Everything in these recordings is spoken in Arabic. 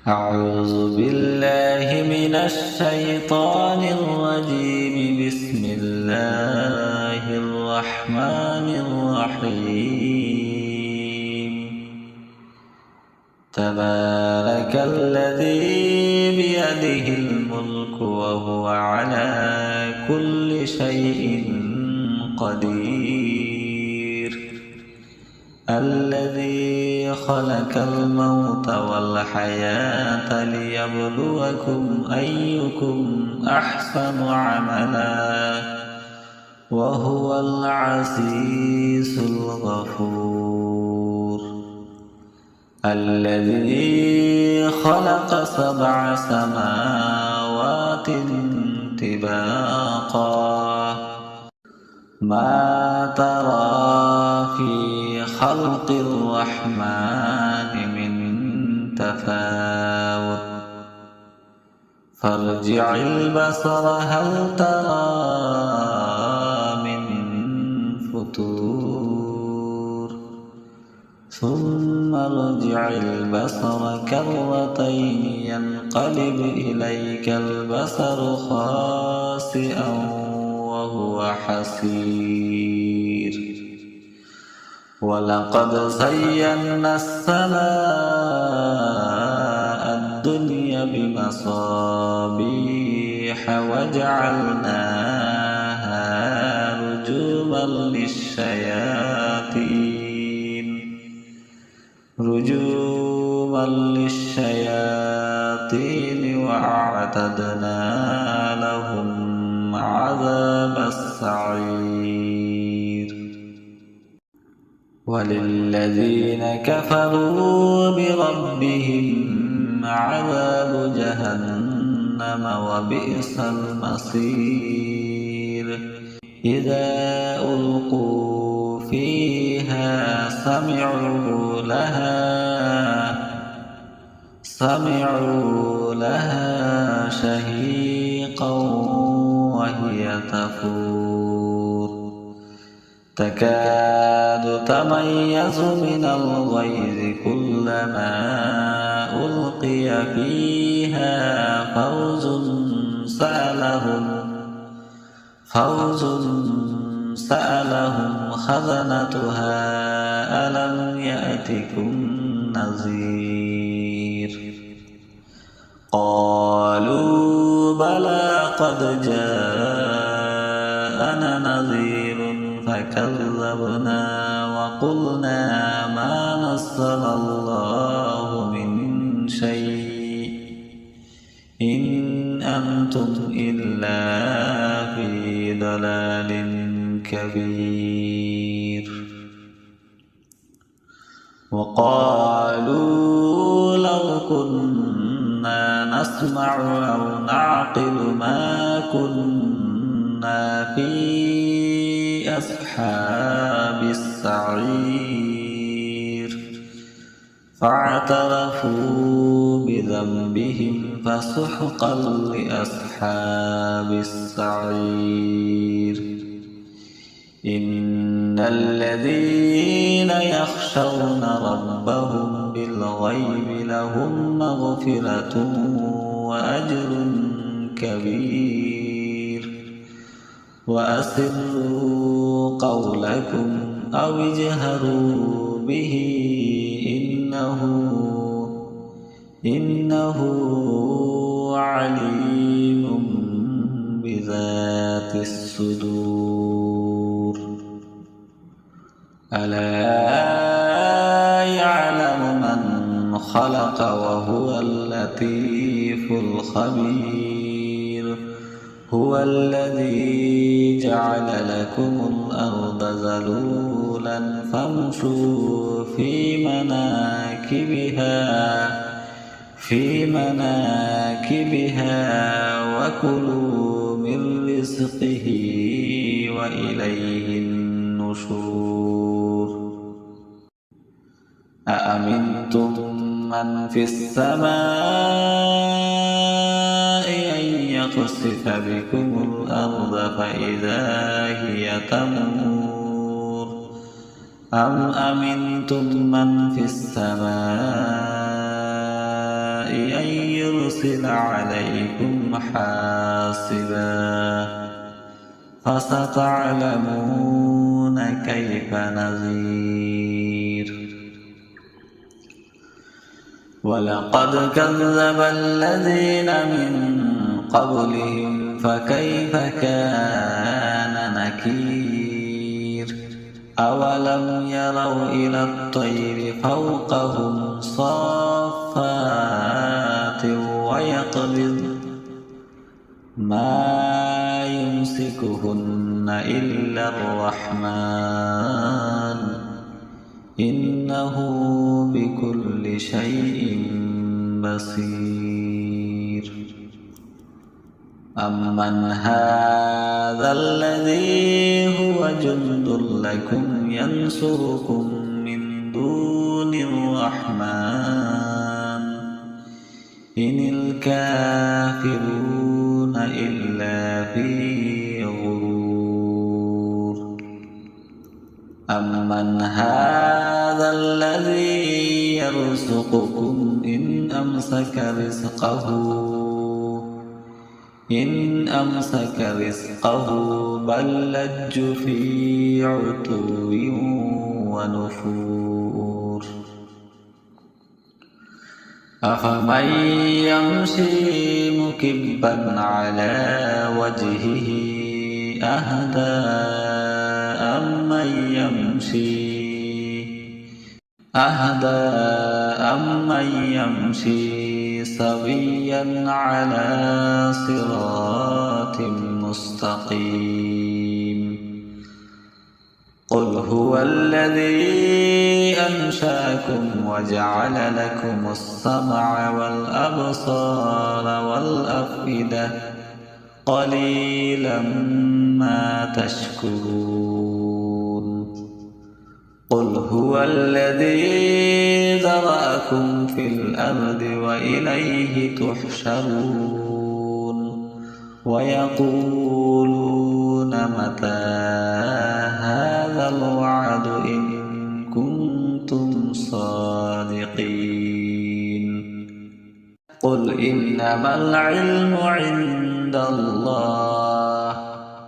أعوذ بالله من الشيطان الرجيم. بسم الله الرحمن الرحيم. تبارك الذي بيده الملك وهو على كل شيء قدير. الذي خلق الموت والحياة ليبلوكم أيكم أحسن عملا وهو العزيز الغفور. الذي خلق 7 سماوات طباقا ما ترى في خلق الرحمن من تفاوت فارجع البصر هل ترى من فتور ثم ارجع البصر كرتين ينقلب إليك البصر خاسئا وهو حسير. ولقد زينا السماء الدنيا بمصابيح وجعلناها رجوما للشياطين وأعتدنا لهم عذاب السعير. وللذين كفروا بربهم عذاب جهنم وبئس المصير. إذا ألقوا فيها سمعوا لها شهيقا وهي تفور تكاد تميز من الغيظ كلما ألقي فيها فوج سألهم خزنتها ألم يأتكم نذير. قالوا بلى قد جاءنا نذير فكذبنا وقلنا ما نزل الله من شيء إن أنتم إلا في ضلال كبير. وقالوا لو كنا نسمع أو نعقل ما كنا في أصحاب السعير. فاعترفوا بذنبهم فسحقا لأصحاب السعير. إن الذين يخشون ربهم بالغيب لهم مغفرة وأجر كبير. وأسروا قولكم أو اجهروا به إنه عليم بذات الصدور. ألا يعلم من خلق وهو اللطيف الخبير. هو الذي جعل لكم الأرض ذلولا فامشوا في مناكبها وكلوا من رزقه وإليه النشور. أأمنتم من في السماء أن يخسف بكم الأرض فإذا هي تمور أم أمنتم من في السماء أن يرسل عليكم حاصبا فستعلمون كيف نذير ولقد كذب الذين من قبلهم فكيف كان نكير أولم يروا إلى الطير فوقهم صافات ويقبض ما يمسكهن إلا الرحمن إنه بكل شيء بصير أمن هذا الذي هو جند لكم ينصركم من دون الرحمن إن الكافرون إلا في غرور أمن هذا الذي يرزقكم إن أمسك رزقه بل لجوا في عتو ونفور أفمن يمشي مكبا على وجهه أهدى أمن يمشي سويا على صراط مستقيم قل هو الذي أنشأكم وجعل لكم السمع والأبصار والأفئدة قليلا ما تشكرون قل هو الذي ذرأكم في الأرض وإليه تحشرون ويقولون متى هذا الوعد إن كنتم صادقين قل إنما العلم عند الله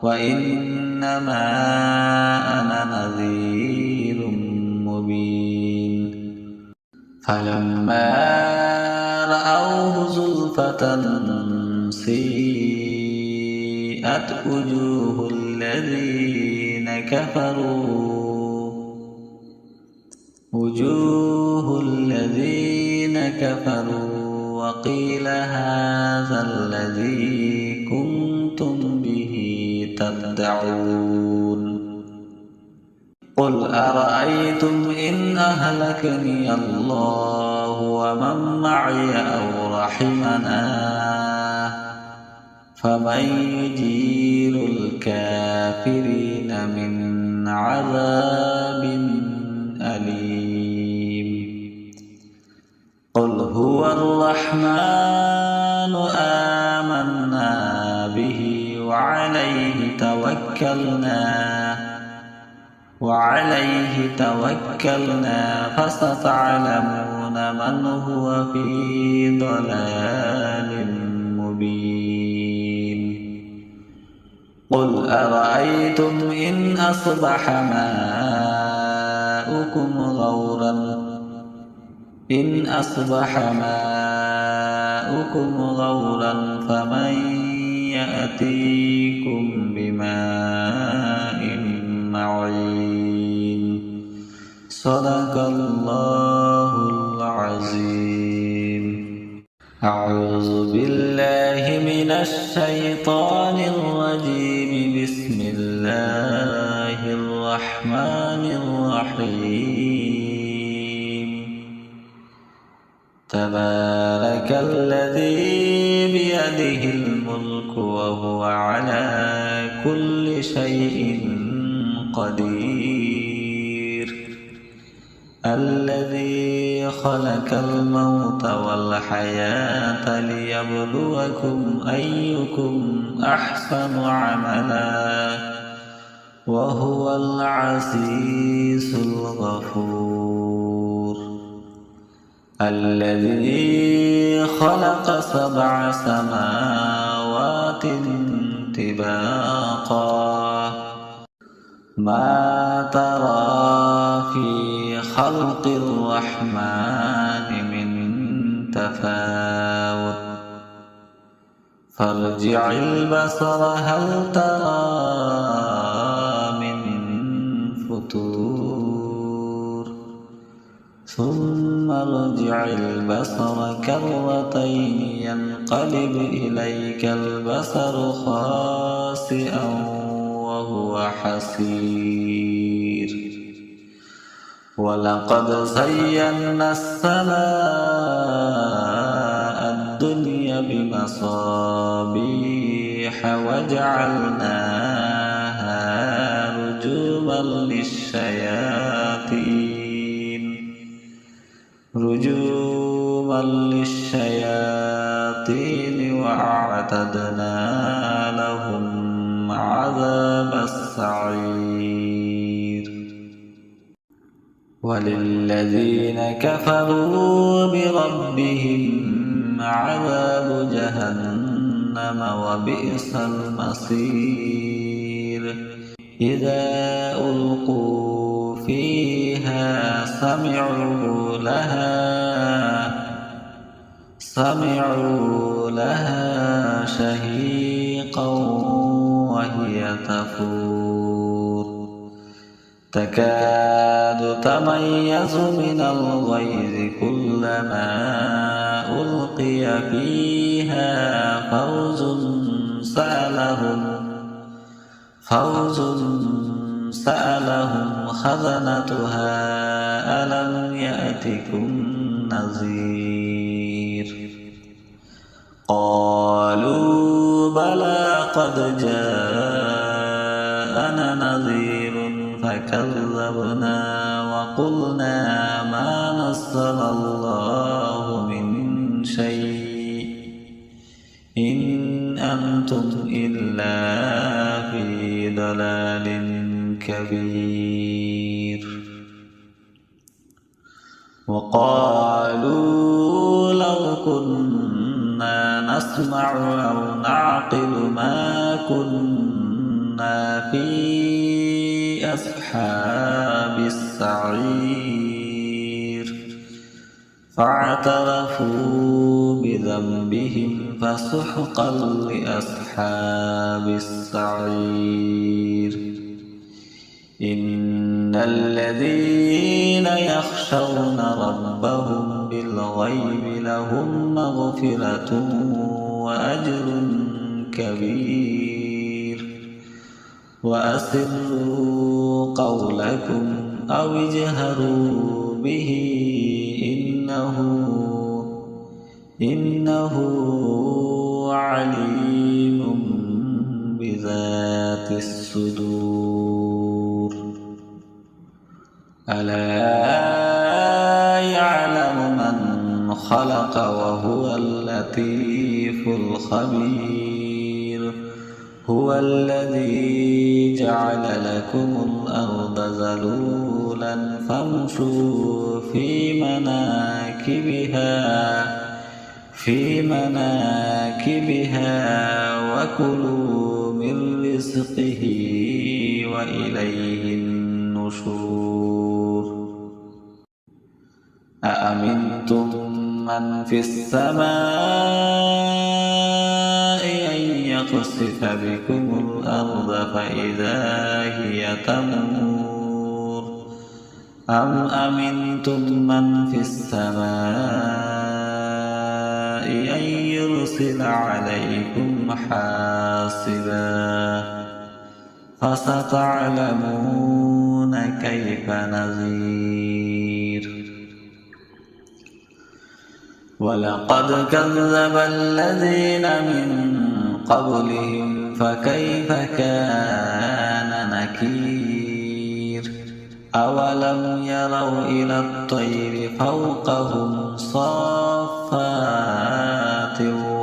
وإنما أنا نذير مبين فلما رأوه زلفة سيئت وجوه الذين كفروا وقيل هذا الذي كنتم به تدعون قل أرأيتم إن أهلكني الله ومن معي أو رحمنا فمن يجير الكافرين من عذاب أليم قل هو الرحمن آمنا به وعليه توكلنا فستعلمون من هو في ضلال مبين قل أرأيتم إن أصبح ماؤكم غورا فمن يأتيكم بماء معين صدق الله العظيم أعوذ بالله من الشيطان الرجيم بسم الله الرحمن الرحيم تبارك الذي بيده الملك وهو على كل شيء قدير الذي خلق الموت والحياة ليبلوكم أيكم أحسن عملا وهو العزيز الغفور الذي خلق 7 سماوات طباقا ما ترى في خلق الرحمن من تفاوت فارجع البصر هل ترى من فتور ثم ارجع البصر كرتين ينقلب إليك البصر خاسئا وهو حسير ولقد زينا السماء الدنيا بمصابيح وجعلناها رجوما للشياطين وأعتدنا لهم عذاب السعير وللذين كفروا بربهم عذاب جهنم وبئس المصير إذا ألقوا فيها سمعوا لها شهيقا وهي تفور تكاد تميز من الغيظ كلما ألقي فيها فوج سألهم خزنتها ألم يأتكم نذير قالوا بلى قد جاءنا نذير فكذبنا وقلنا ما نزل الله من شيء إن أنتم إلا في ضلال كبير وقالوا لو كنا نسمع أو نعقل ما كنا في أصحاب السعير فاعترفوا بذنبهم فسحقا لأصحاب السعير إن الذين يخشون ربهم بالغيب لهم مغفرة وأجر كبير وأسروا قولكم أو اجهروا به إنه عليم بذات الصدور ألا يعلم من خلق وهو اللطيف الخبير هو الذي جعل لكم الأرض ذلولا فامشوا في مناكبها وكلوا من رزقه وإليه النشور أأمنتم من في السماء أن يخسف بكم الأرض فإذا هي تمور أم أمنتم من في السماء أن يرسل عليكم حاصبا فستعلمون كيف نذير ولقد كذب الذين من قبلهم فكيف كان نكير أولم يروا إلى الطير فوقهم صافات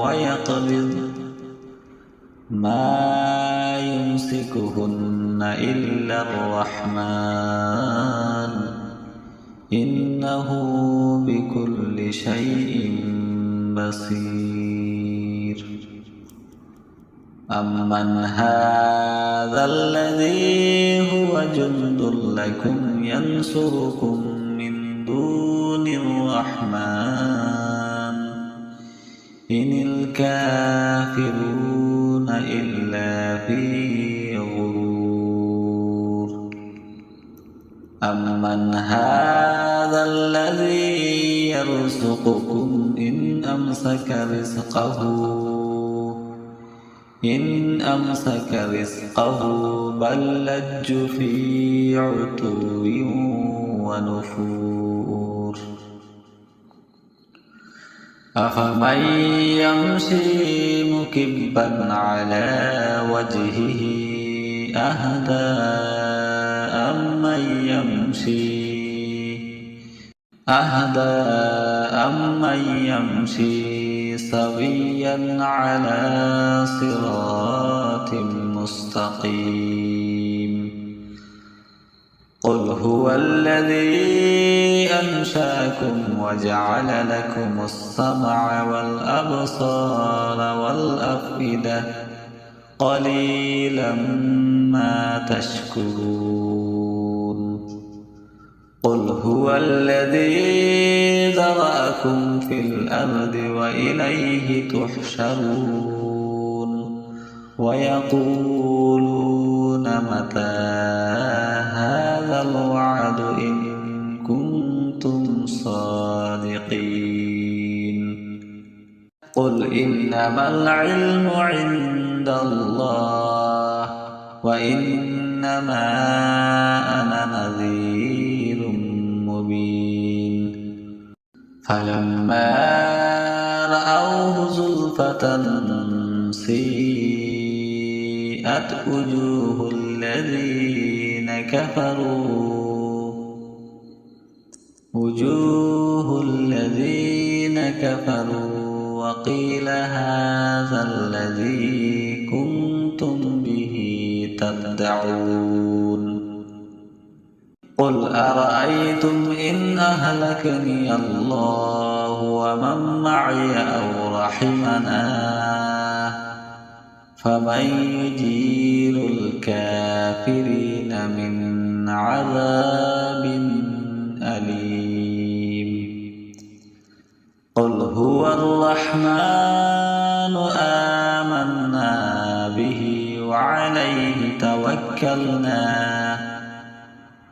ويقبض ما يمسكهن إلا الرحمن إنه بكل شيء بصير أمن هذا الذي هو جند لكم ينصركم من دون الرحمن إن الكافرون إلا في غرور أمن هذا الذي يرزقكم إن أمسك رزقه بل لجوا في عتو ونفور أفمن يمشي مكبا على وجهه أهدى أمن يمشي سويا على صراط مستقيم قل هو الذي أنشأكم وجعل لكم السمع والأبصار والأفئدة قليلا ما تشكرون قل هو الذي ذرأكم في الأرض وإليه تحشرون ويقولون متى هذا الوعد إن كنتم صادقين قل إنما العلم عند الله وإنما أنا نذير مبين فلما رأوه زلفة سيئت وجوه الذين كفروا وقيل هذا الذي كنتم به تدعون قل أرأيتم إن أهلكني الله ومن معي أو رحمنا فمن يجير الكافرين من عذاب أليم قل هو الرحمن آمنا به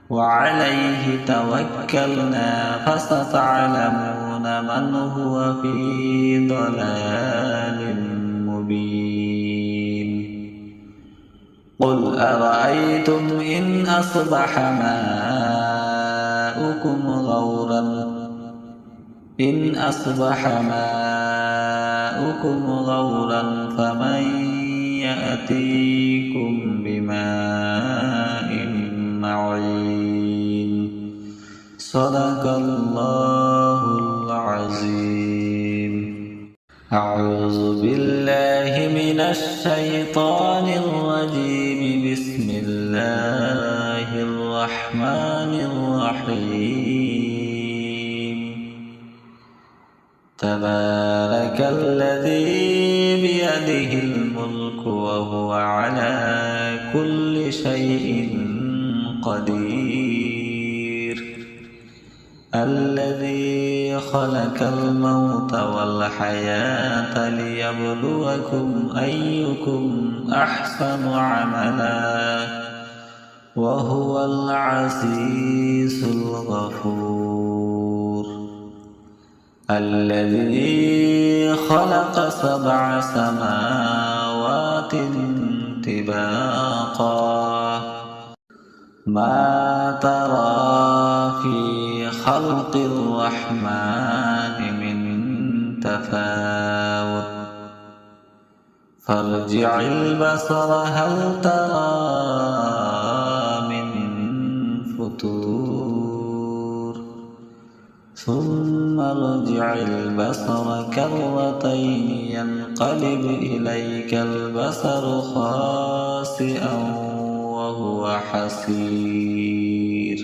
وعليه توكلنا فستعلمون من هو في ضلال مبين قل أرأيتم إن أصبح ماؤكم غورا فمن يأتيكم بماء معين صدق الله العظيم أعوذ بالله من الشيطان الرجيم بسم الله الرحمن الرحيم تبارك الذي بيده الملك وهو على كل شيء قدير الذي خلق الموت والحياة ليبلوكم أيكم أحسن عملا وهو العزيز الغفور الذي خلق 7 سماوات طباقا ما ترى في خلق الرحمن من تفاوت فارجع البصر هل ترى من فتور ثم ارجع البصر كرتين ينقلب إليك البصر خاسئا وهو حسير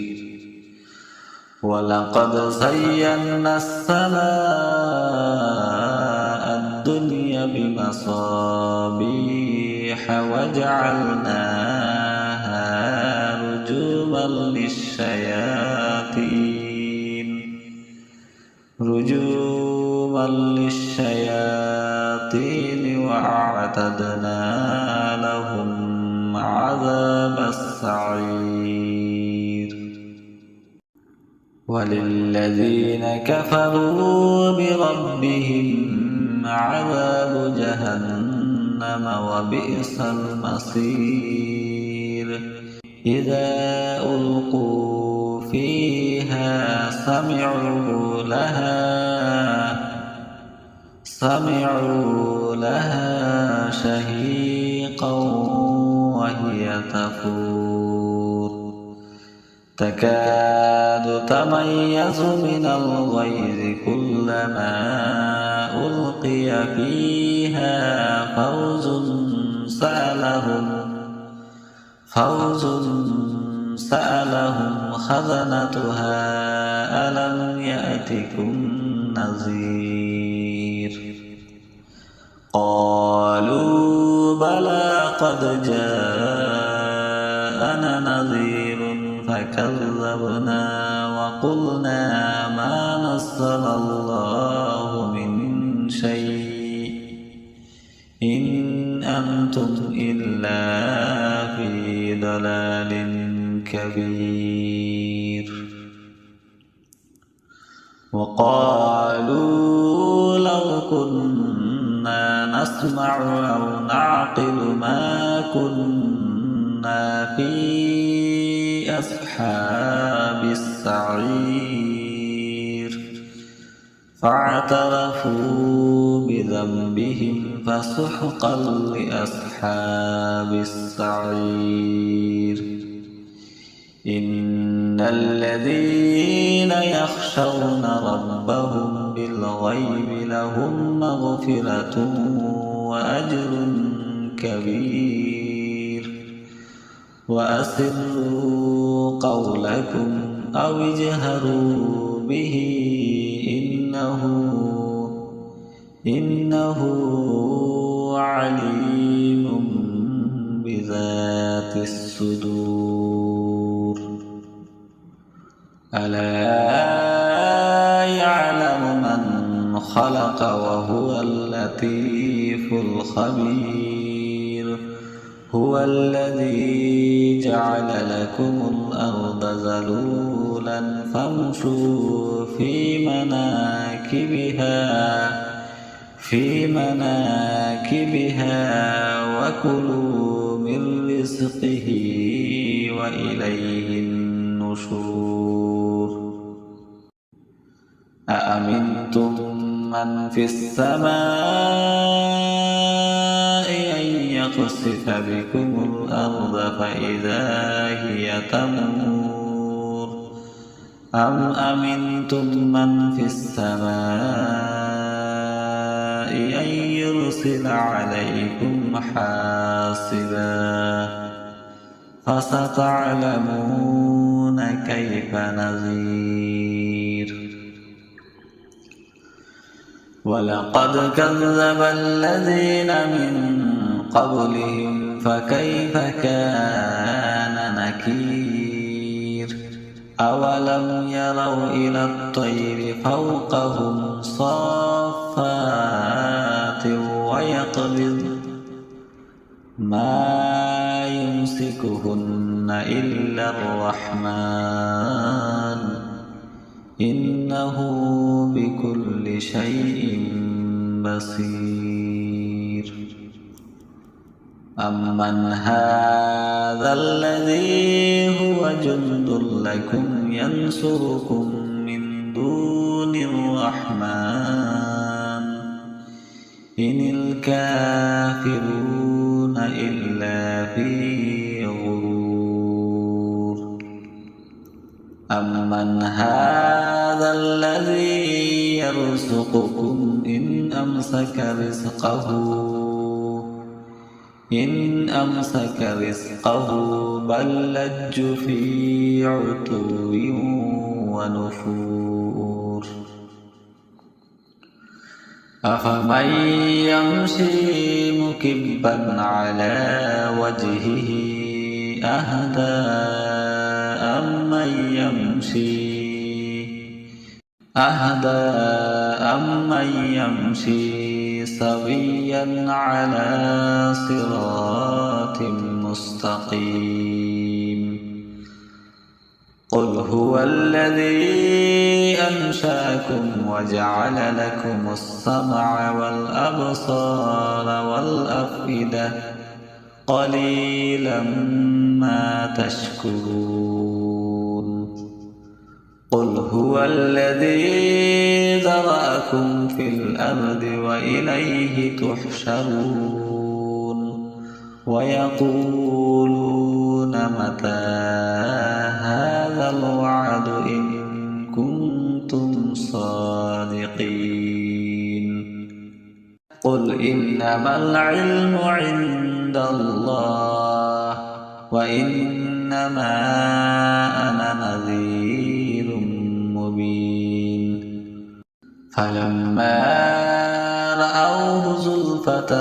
ولقد زينا السماء الدنيا بمصابيح وجعلناها رجوما للشياطين وأعتدنا لهم عذاب السعير وللذين كفروا بربهم عذاب جهنم وبئس المصير إذا ألقوا فيها سمعوا لها شهيقا وهي تفور تكاد تميز من الغيظ كلما ألقي فيها فوز سألهم خزنتها ألم يأتكم نذير قالوا بلى قد جاءنا نذير فكذبنا وقلنا ما نزل الله من شيء إن أنتم إلا في ضلال كبير وقالوا لو كنا نسمع أو نعقل ما كنا في أصحاب السعير فاعترفوا بذنبهم فسحقا لأصحاب السعير إن الذين يخشون ربهم بالغيب لهم مغفرة وأجر كبير وأسروا قولكم أو اجهروا به إنه عليم بذات الصدور ألا يعلم من خلق وهو اللطيف الخبير هو الذي جعل لكم الأرض ذلولا فامشوا في مناكبها وكلوا من رزقه وإليه النشور أأمنتم من في السماء أن يخسف بكم الأرض فإذا هي تمور أم أمنتم من في السماء أن يرسل عليكم حاصبا فستعلمون كيف نذير ولقد كذب الذين من قبلهم فكيف كان نكير أولم يروا إلى الطير فوقهم صافات ويقبض ما يمسكهن إلا الرحمن إنه بكل شيء بصير أمن هذا الذي هو جند لكم ينصركم من دون الرحمن إن الكافرون إلا في غرور أمن هذا الذي يرزقكم إن أمسك رزقه بل لجوا في عتو ونفور أفمن يمشي مكبا على وجهه أهدى أمن يمشي سويا على صراط مستقيم قل هو الذي أنشأكم وجعل لكم السمع والأبصار والأفئدة قليلا ما تشكرون قل هو الذي ذرأكم في الأرض وإليه تحشرون ويقولون متى هذا الوعد إن كنتم صادقين قل إنما العلم عند الله وإنما أنا نذير مبين فلما رأوه زلفة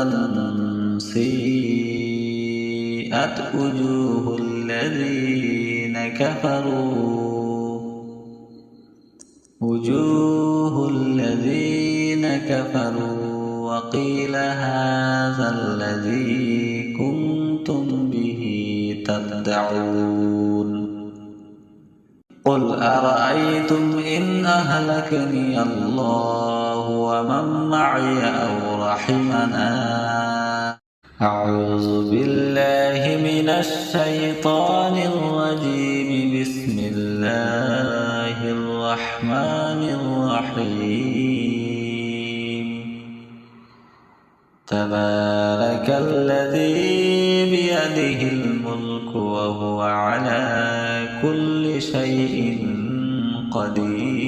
سيئت وجوه الذين كفروا وقيل هذا الذي كنتم به تدعون قل أرأيتم إن أهلكني الله ومن معي أو رحمنا أعوذ بالله من الشيطان الرجيم بسم الله الرحمن الرحيم تبارك الذي بيده الملك وهو على كل شيء قدير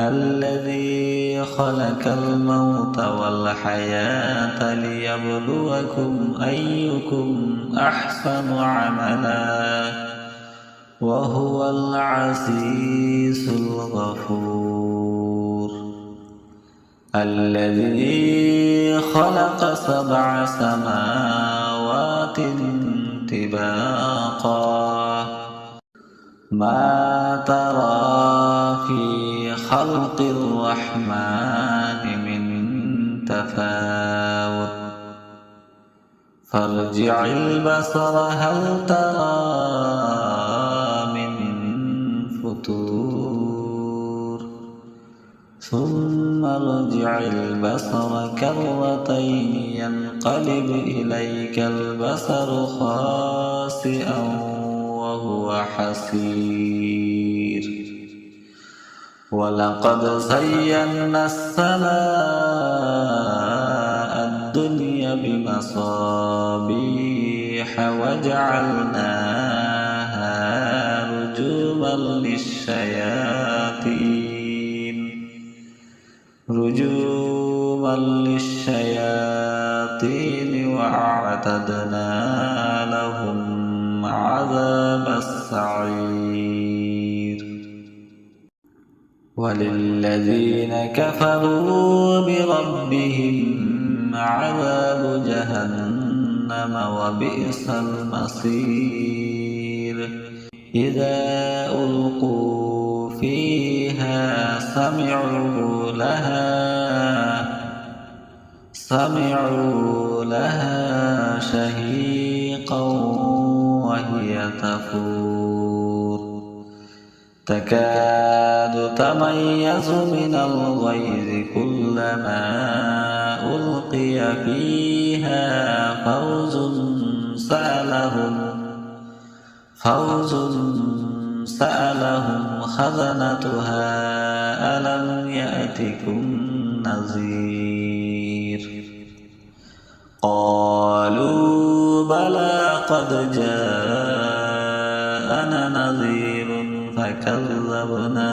الذي خلق الموت والحياة ليبلوكم أيكم أحسن عملا وهو العزيز الغفور الذي خلق 7 سماوات طباقا ما ترى في خلق الرحمن من تفاوت فارجع البصر هل ترى من فتور ثم ارجع البصر كرتين ينقلب إليك البصر خاسئا وهو حسير ولقد زينا السماء الدنيا بمصابيح وجعلناها رجوما للشياطين وأعتدنا لهم عذاب السعير وللذين كفروا بربهم عذاب جهنم وبئس المصير إذا ألقوا فيها سمعوا لها شهيقا وهي تفور تكاد تميز من الغيظ كلما ألقي فيها فوج سألهم خزنتها ألم يأتكم نذير قالوا بلى قد جاءنا نذير فكذبنا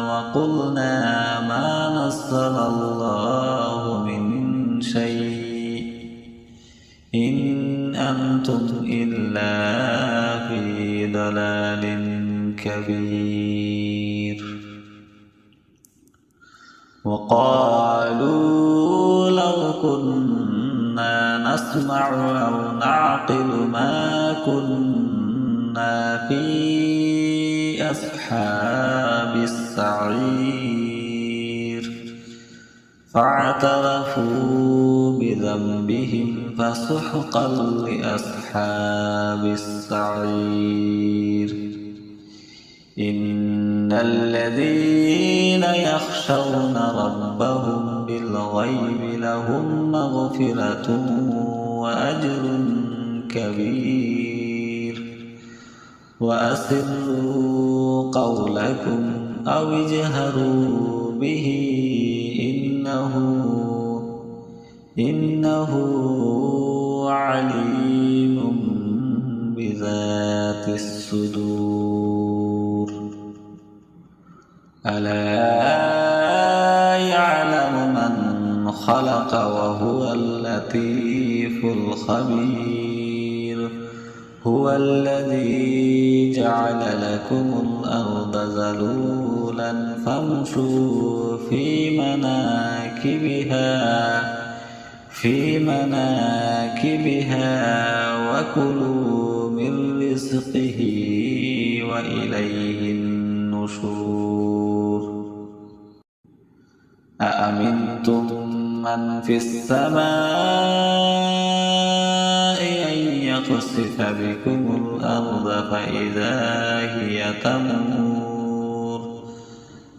وقلنا ما نزل الله من شيء إن أنتم إلا في ضلال كبير كبير وقالوا لو كنا نسمع أو نعقل ما كنا في أصحاب السعير فاعترفوا بذنبهم فسحقا لأصحاب السعير إن الذين يخشون ربهم بالغيب لهم مغفرة وأجر كبير وأسروا قولكم أو اجهروا به إنه عليم بذات الصدور ألا يعلم من خلق وهو اللطيف الخبير هو الذي جعل لكم الأرض ذلولا فامشوا في مناكبها وكلوا من رزقه وإليه النشور أأمنتم من في السماء أن يخسف بكم الأرض فإذا هي تمور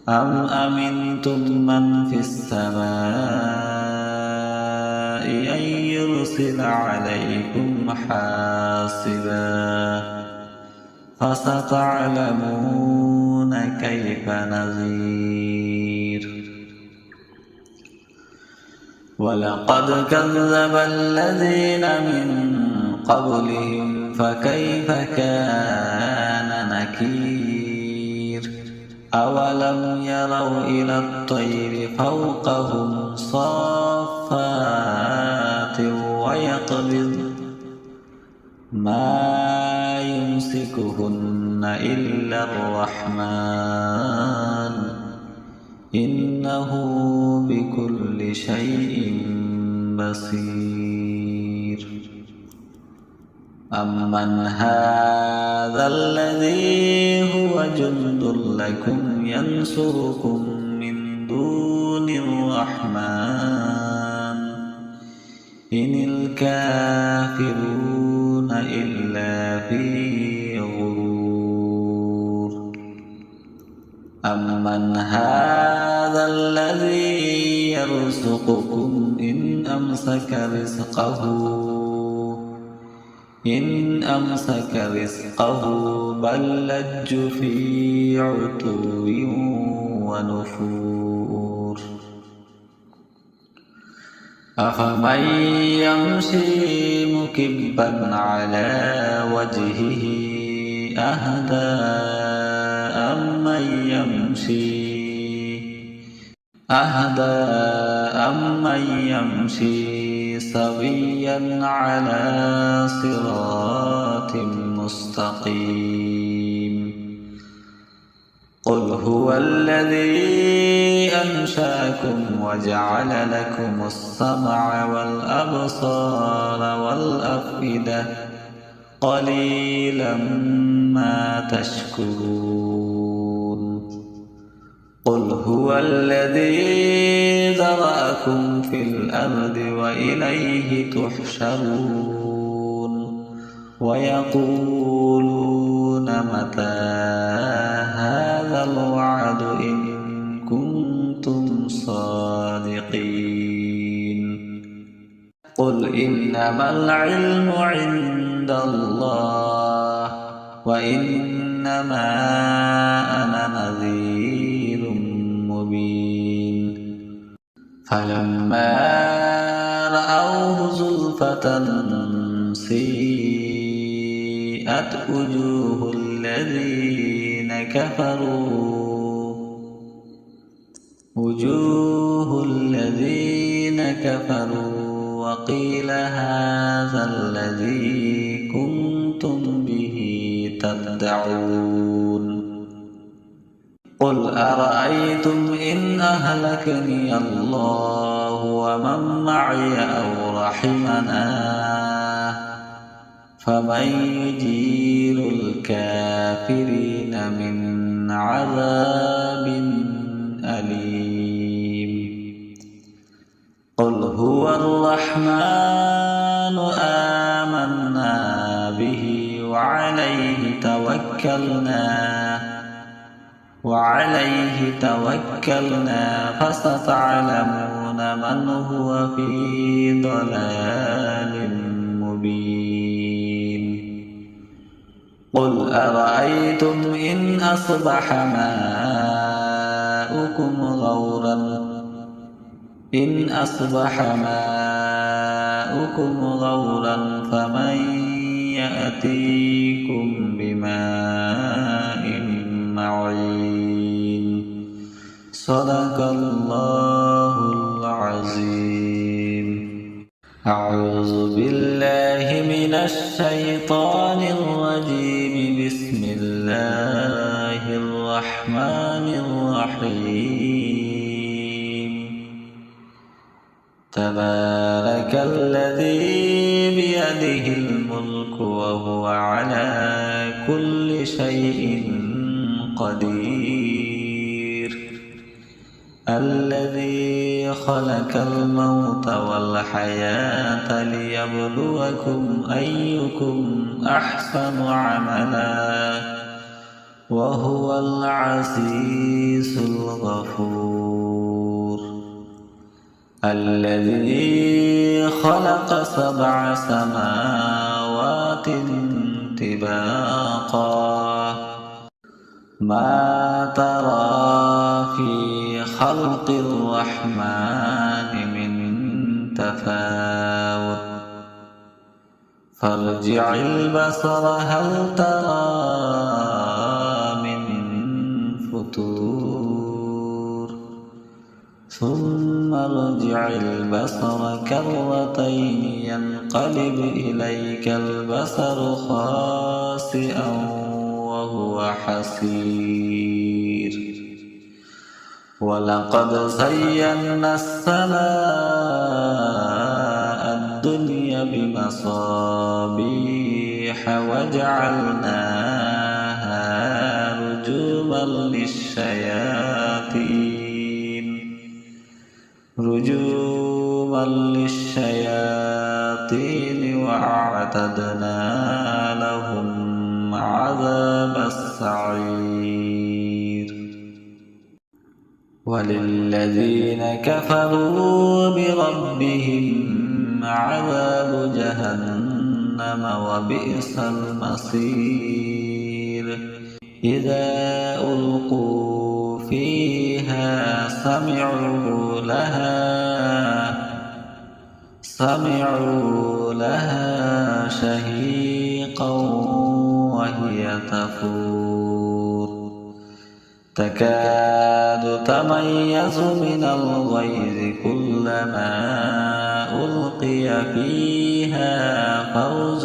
أم أمنتم من في السماء أن يرسل عليكم حاصبا فستعلمون كيف نذير ولقد كذب الذين من قبلهم فكيف كان نكير أولم يروا إلى الطير فوقهم صافات ويقبض ما يمسكهن إلا الرحمن إنه بكل شيء بصير أمن هذا الذي هو جند لكم ينصركم من دون الرحمن إن الكافرون إلا في غرور أمن هذا الذي يرزقكم إن أمسك رزقه بل لجوا في عتو ونفور أفمن يمشي مكبا على وجهه أهدى أمن يمشي سويا على صراط مستقيم قل هو الذي أنشأكم وجعل لكم السمع والأبصار والأفئدة قليلا ما تشكرون قل هو الذي ذرأكم في الأرض وإليه تحشرون ويقولون متى هذا الوعد إن كنتم صادقين قل إنما العلم عند الله وإنما أنا نذير مبين فلما رأوه زلفة سيئت وجوه الذين كفروا وقيل هذا الذي كنتم به تدعون قل أرأيتم إن أهلكني الله ومن معي أو رحمنا فمن يجير الكافرين من عذاب أليم قل هو الرحمن آمنا به وعليه توكلنا فستعلمون من هو في ضلال مبين قل أرأيتم إن أصبح ماؤكم غورا فمن يأتيكم بماء معين صدق الله العظيم. أعوذ بالله من الشيطان الرجيم. بسم الله الرحمن الرحيم. تبارك الذي بيده الملك وهو على كل شيء قدير. الذي خلق الموت والحياة ليبلوكم أيكم أحسن عملا وهو العزيز الغفور. الذي خلق 7 سماوات طباقا ما ترى في خلق الرحمن من تفاوت فارجع البصر هل ترى من فتور ثم ارجع البصر كرتين ينقلب إليك البصر خاسئا وهو حسير. ولقد زينا السماء الدنيا بمصابيح وجعلناها رجوما للشياطين وأعتدنا لهم عذاب السعير. وللذين كفروا بربهم عذاب جهنم وبئس المصير. إذا ألقوا فيها سمعوا لها شهيقا وهي تفور تكاد تميز من الغيظ كلما ألقي فيها فوج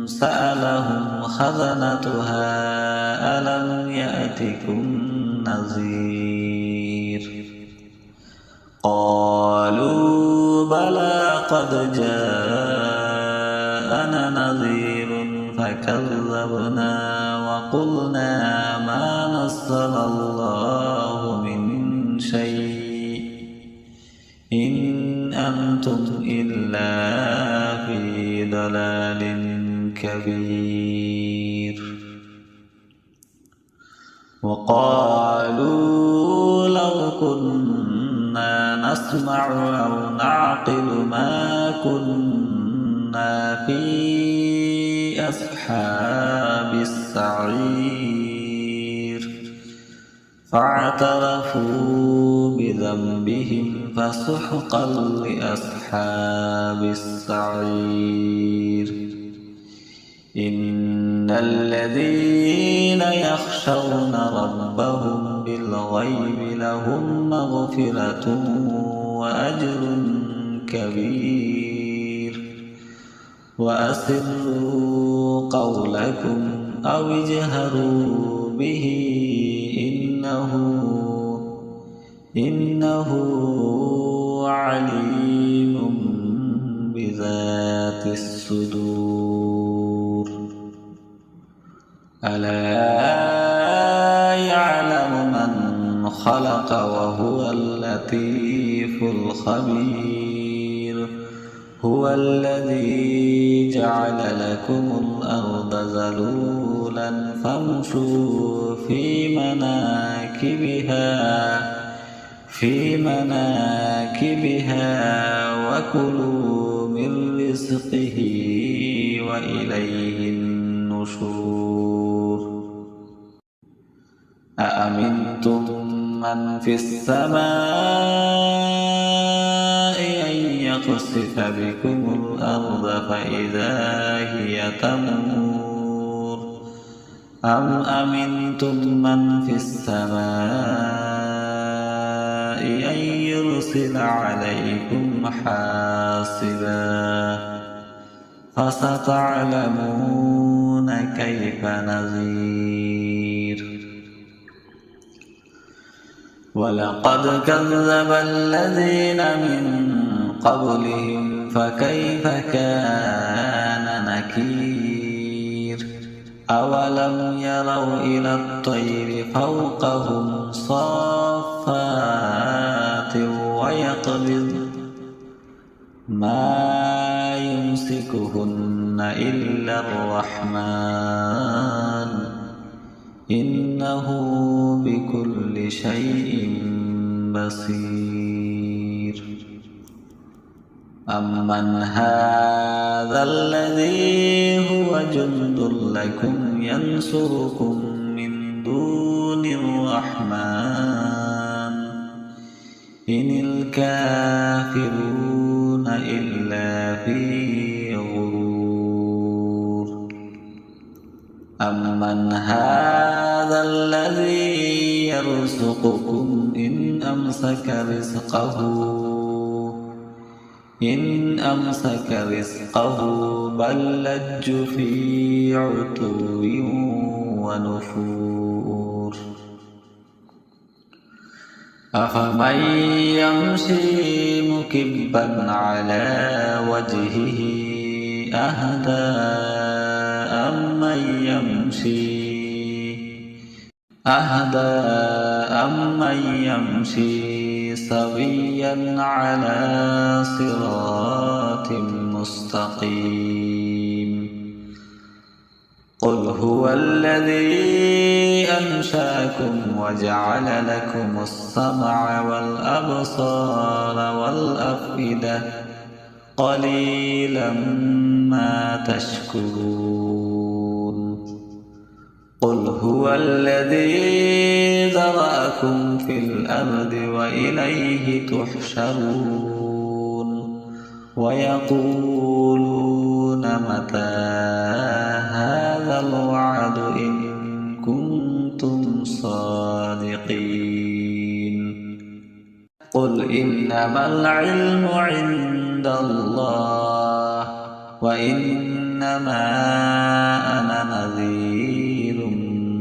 سألهم خزنتها ألم يأتكم نذير. قالوا بلى قد جاءنا نذير فكذبنا وقلنا ما نزل الله من شيء إن أنتم إلا في ضلال كبير. وقالوا لو كنا نسمع أو نعقل ما كنا في أصحاب السعير. فاعترفوا بذنبهم فسحقا لأصحاب السعير. إن الذين يخشون ربهم بالغيب لهم مغفرة وأجر كبير. وأسروا قولكم أو اجهروا به إنه عليم بذات الصدور. ألا يعلم من خلق وهو اللطيف الخبير. هو الذي جعل لكم الأرض ذلولا فامشوا في مناكبها وكلوا من رزقه وإليه النشور. أأمنتم من في السماء أن يخسف بكم الأرض فإذا هي تمور أم أمنتم من في السماء أن يرسل عليكم حاصبا فستعلمون كيف نذير. ولقد كذب الذين من قبلهم فكيف كان نكير. أولم يروا إلى الطير فوقهم صافات ويقبضن ما يمسكهن إلا الرحمن إنه بكل شيء بصير. أمن هذا الذي هو جند لكم ينصركم من دون الرحمن إن الكافرون إلا في غرور. أمن هذا الذي يرزقكم إن أمسك رزقه بل لجوا في عتو ونفور. أفمن يمشي مكبا على وجهه أهدى أمن يمشي سويا على صراط مستقيم. قل هو الذي أنشأكم وجعل لكم السمع والأبصار والأفئدة قليلا ما تشكرون. قل هو الذي ذرأكم في الأرض وإليه تحشرون. ويقولون متى هذا الوعد إن كنتم صادقين. قل إنما العلم عند الله وإنما أنا نذير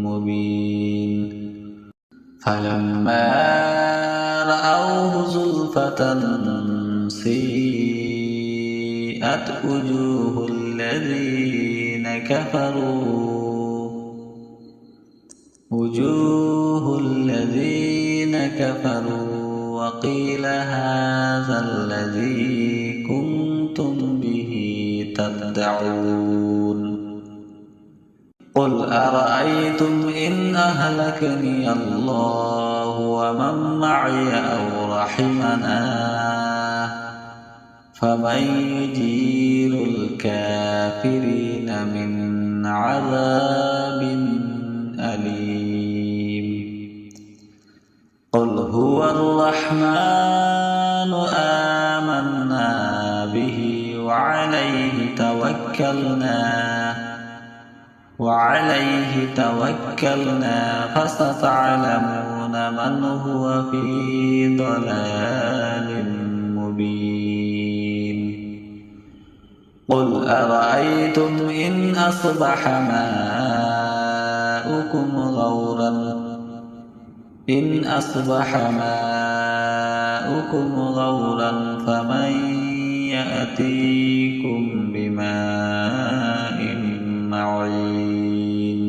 مبين. فلما رأوه زلفة سيئت وجوه الذين كفروا وقيل هذا الذي كنتم به تدعون. قل أرأيتم إن أهلكني الله ومن معي أو رحمنا فمن يجير الكافرين من عذاب أليم. قل هو الرحمن آمنا به وعليه توكلنا فستعلمون من هو في ضلال مبين. قل أرأيتم إن أصبح ماؤكم غورا فمن يأتيكم بماء معين.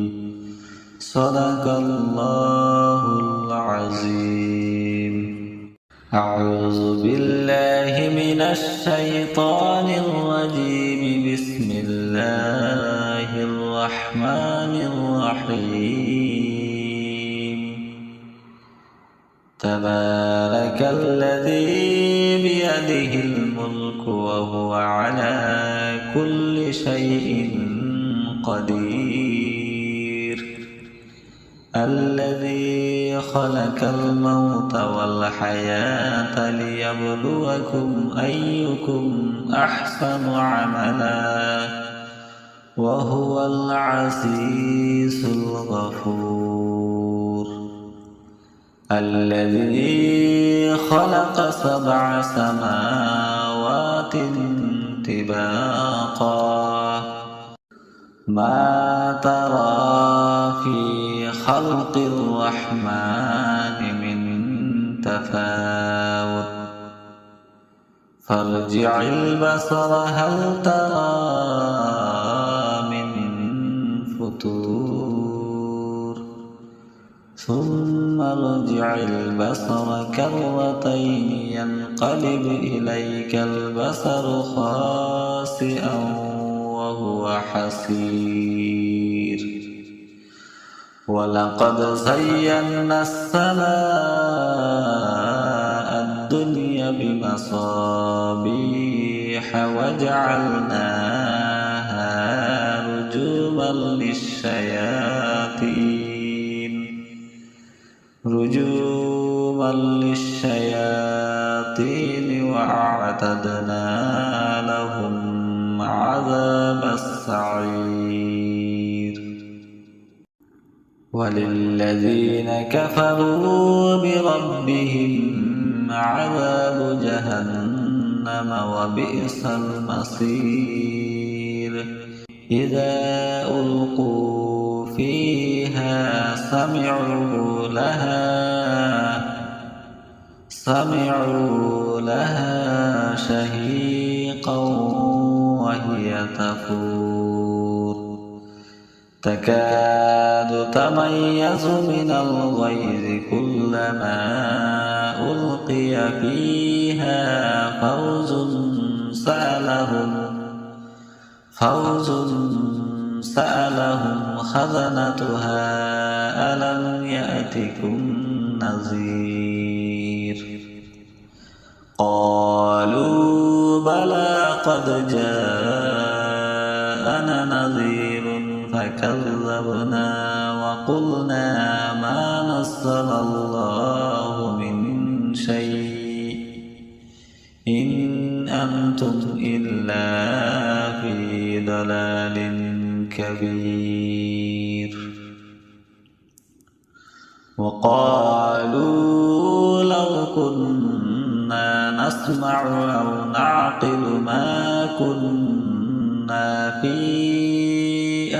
صدق الله العظيم. أعوذ بالله من الشيطان الرجيم. بسم الله الرحمن الرحيم. تبارك الذي بيده الملك وهو على كل شيء قدير. الذي خلق الموت والحياة ليبلوكم أيكم أحسن عملا وهو العزيز الغفور. الذي خلق 7 سماوات طباقا ما ترى في خلق الرحمن من تفاوت فارجع البصر هل ترى من فتور ثم ارجع البصر كرتين ينقلب إليك البصر خاسئا وهو حسير. ولقد زينا السماء الدنيا بمصابيح وجعلناها رجوما للشياطين وأعتدنا لهم عذاب السعير. وللذين كفروا بربهم عذاب جهنم وبئس المصير. إذا ألقوا فيها سمعوا لها شهيقا وهي تفور تكاد تميز من الغيظ كلما ألقي فيها فوج سألهم خزنتها ألم يأتكم نذير. قالوا بلى قد جاءنا نذير فكذبنا وقلنا ما نزل الله من شيء إن أنتم إلا في ضلال كبير. وقالوا لو كنا نسمع أو نعقل ما كنا في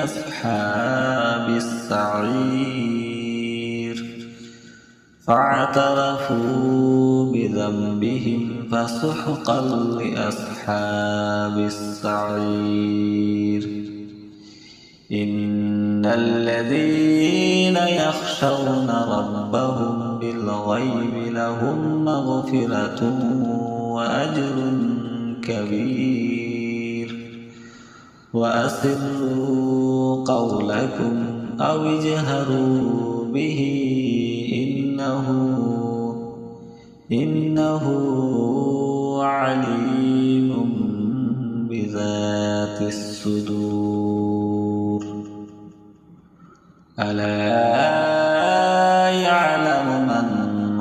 أصحاب السعير. فاعترفوا بذنبهم فسحقا لأصحاب السعير. إن الذين يخشون ربهم بالغيب لهم مغفرة وأجر كبير. وأسروا قولكم أو اجهروا به إنه عليم بذات الصدور. ألا يعلم من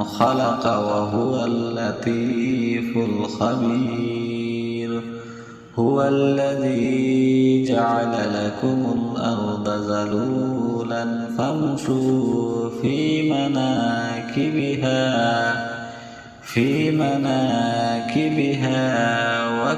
خلق وهو اللطيف الخبير. هو الذي جعل لكم الأرض ذلولا فامشوا في مناكبها